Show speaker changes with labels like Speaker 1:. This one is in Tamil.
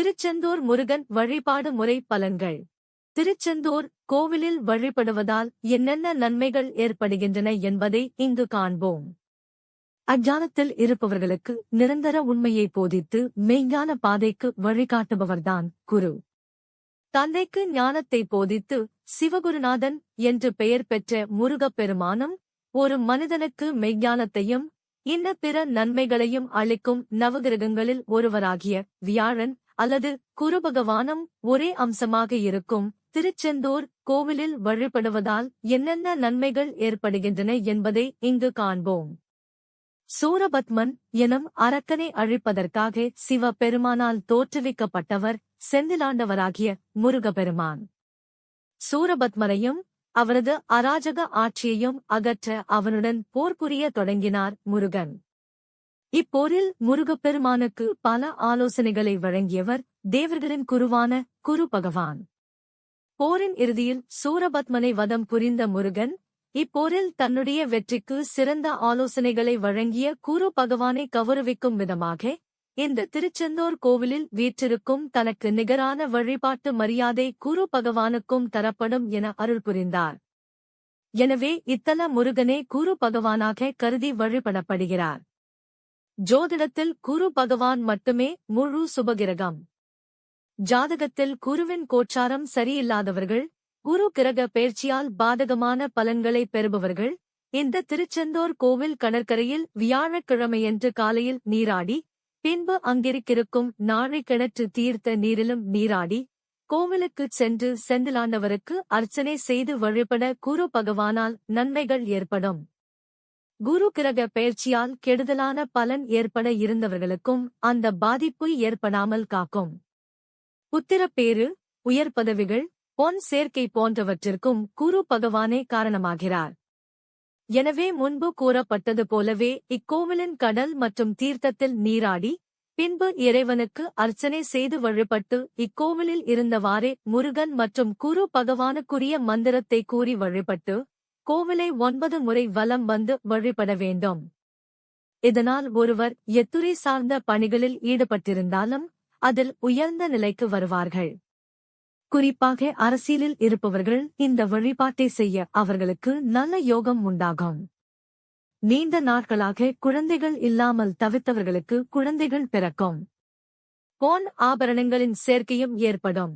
Speaker 1: திருச்செந்தூர் முருகன் வழிபாடு முறை பலன்கள். திருச்செந்தூர் கோவிலில் வழிபடுவதால் என்னென்ன நன்மைகள் ஏற்படுகின்றன என்பதை இங்கு காண்போம். அஞ்ஞானத்தில் இருப்பவர்களுக்கு நிரந்தர உண்மையை போதித்து மெய்ஞான பாதைக்கு வழிகாட்டுபவர்தான் குரு. தந்தைக்கு ஞானத்தை போதித்து சிவகுருநாதன் என்று பெயர் பெற்ற முருகப்பெருமானும் ஒரு மனிதனுக்கு மெய்ஞானத்தையும் இன்ன பிற நன்மைகளையும் அளிக்கும் நவகிரகங்களில் ஒருவராகிய வியாழன் அல்லது குருபகவானும் ஒரே அம்சமாக இருக்கும் திருச்செந்தூர் கோவிலில் வழிபடுவதால் என்னென்ன நன்மைகள் ஏற்படுகின்றன என்பதை இங்கு காண்போம். சூரபத்மன் எனும் அரக்கனை அழிப்பதற்காக சிவ பெருமானால் தோற்றுவிக்கப்பட்டவர் செந்திலாண்டவராகிய முருகப்பெருமான். சூரபத்மனையும் அவரது அராஜக ஆட்சியையும் அகற்ற அவனுடன் போர் புரிய தொடங்கினார் முருகன். இப்போரில் முருகப்பெருமானுக்கு பல ஆலோசனைகளை வழங்கியவர் தேவர்களின் குருவான குரு பகவான். போரின் இறுதியில் சூரபத்மனை வதம் புரிந்த முருகன் இப்போரில் தன்னுடைய வெற்றிக்கு சிறந்த ஆலோசனைகளை வழங்கிய குரு பகவானை கௌரவிக்கும் விதமாக இந்த திருச்செந்தூர் கோவிலில் வீற்றிருக்கும் தனக்கு நிகரான வழிபாட்டு மரியாதை குரு பகவானுக்கும் தரப்படும் என அருள் புரிந்தார். எனவே இத்தல முருகனே குரு பகவானாக கருதி வழிபடப்படுகிறார். ஜோதிடத்தில் குரு பகவான் மட்டுமே முழு சுபகிரகம். ஜாதகத்தில் குருவின் கோச்சாரம் சரியில்லாதவர்கள், குரு கிரக பெயர்ச்சியால் பாதகமான பலன்களை பெறுபவர்கள் இந்த திருச்செந்தூர் கோவில் கடற்கரையில் வியாழக்கிழமையன்று காலையில் நீராடி பின்பு அங்கிருக்கும் நாழி கிணற்று தீர்த்த நீரிலும் நீராடி கோவிலுக்குச் சென்று செந்திலாண்டவருக்கு அர்ச்சனை செய்து வழிபட குரு பகவானால் நன்மைகள் ஏற்படும். குரு கிரக பெயர்ச்சியால் கெடுதலான பலன் ஏற்பட இருந்தவர்களுக்கும் அந்த பாதிப்பு ஏற்படாமல் காக்கும். புத்திரப்பேறு, உயர் பதவிகள், பொன் சேர்க்கை போன்றவற்றிற்கும் குரு பகவானே காரணமாகிறார். எனவே முன்பு கூறப்பட்டது போலவே இக்கோவிலின் கடல் மற்றும் தீர்த்தத்தில் நீராடி பின்பு இறைவனுக்கு அர்ச்சனை செய்து வழிபட்டு இக்கோவிலில் இருந்தவாறே முருகன் மற்றும் குரு பகவானுக்குரிய மந்திரத்தை கூறி வழிபட்டு கோவிலை 9 முறை வலம் வந்து வழிபட வேண்டும். இதனால் ஒருவர் எத்துறை சார்ந்த பணிகளில் ஈடுபட்டிருந்தாலும் அதில் உயர்ந்த நிலைக்கு வருவார்கள். குறிப்பாக அரசியலில் இருப்பவர்கள் இந்த வழிபாட்டை செய்ய அவர்களுக்கு நல்ல யோகம் உண்டாகும். நீண்ட நாட்களாக குழந்தைகள் இல்லாமல் தவித்தவர்களுக்கு குழந்தைகள் பிறக்கும். பொன் ஆபரணங்களின் சேர்க்கையும் ஏற்படும்.